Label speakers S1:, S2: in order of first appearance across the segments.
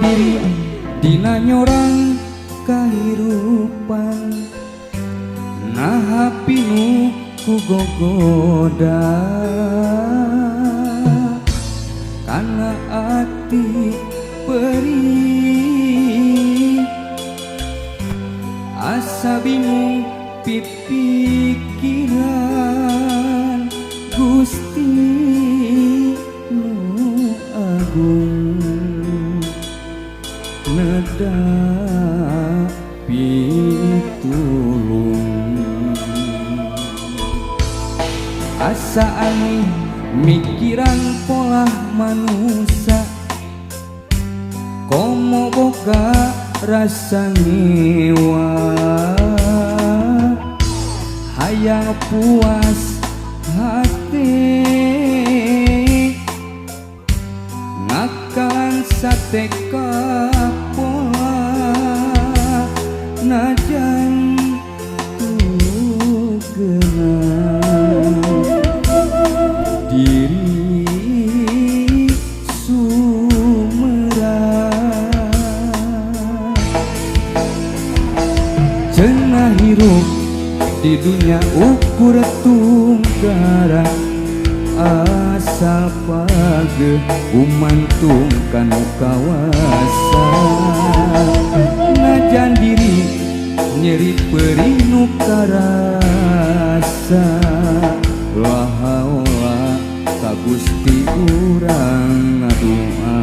S1: diri dina nyorang kahirupan naha pinuh ku gogoda kana ati perih asa bingung pipikiran Gusti nu agung neda pitulung asa aneh mikiran pola manusia komo boga rasa ngewa hayang puas hati ngakalan sate kapola najan tugenang diri sumerah cenah hirup di dunia ukur tunggara asal page umantung kanu kawasa najan diri nyeri perih nu karasa la haula ka Gusti urang ngadoa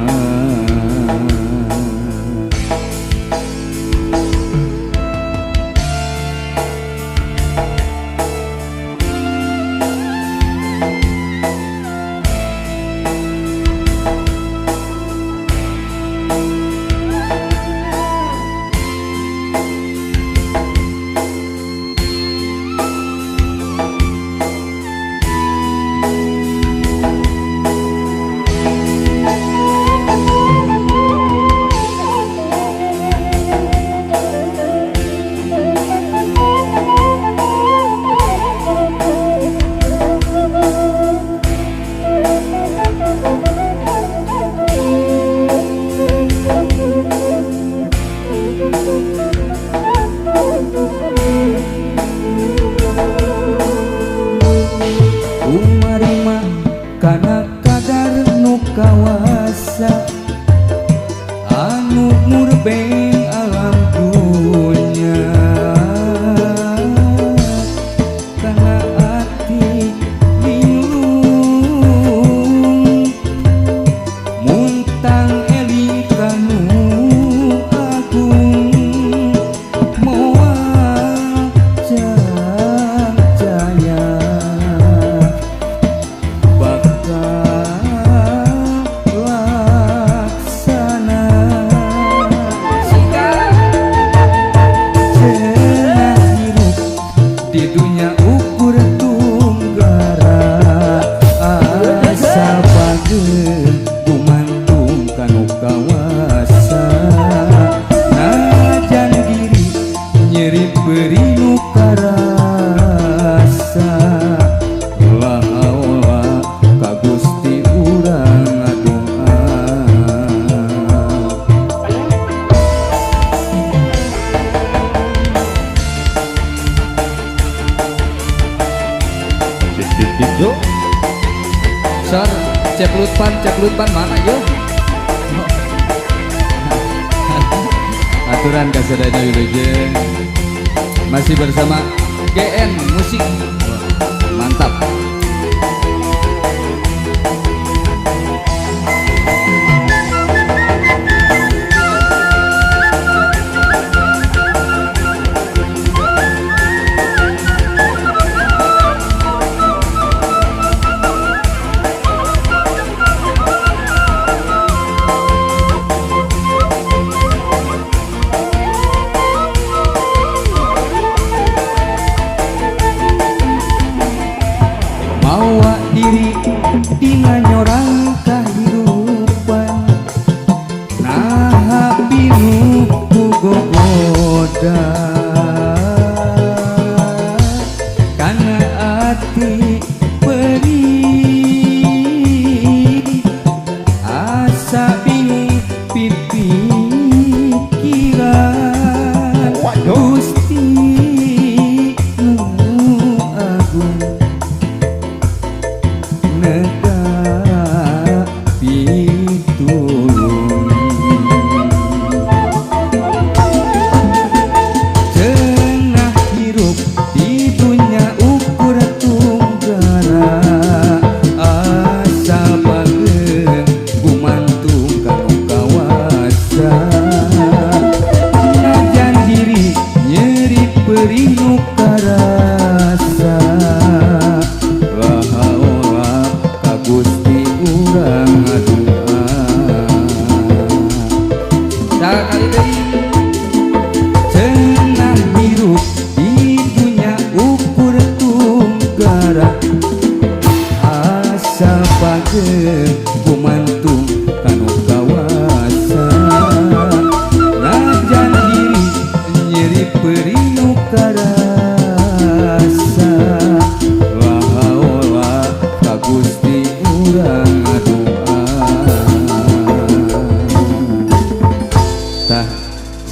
S1: umarima kana kadar nu kawasa anu murbeng alam dunya kana ati linglung muntang eling kanu agung moal jaya di dunia ukur tunggara asa page gumantung kanu kawasa najan diri nyeri beri nu karasa la haula ka Gusti urang ngadoa yuk sar ceplut pan mana yuk aturan kasadanya Wilujeng masih bersama GN Musik mantap.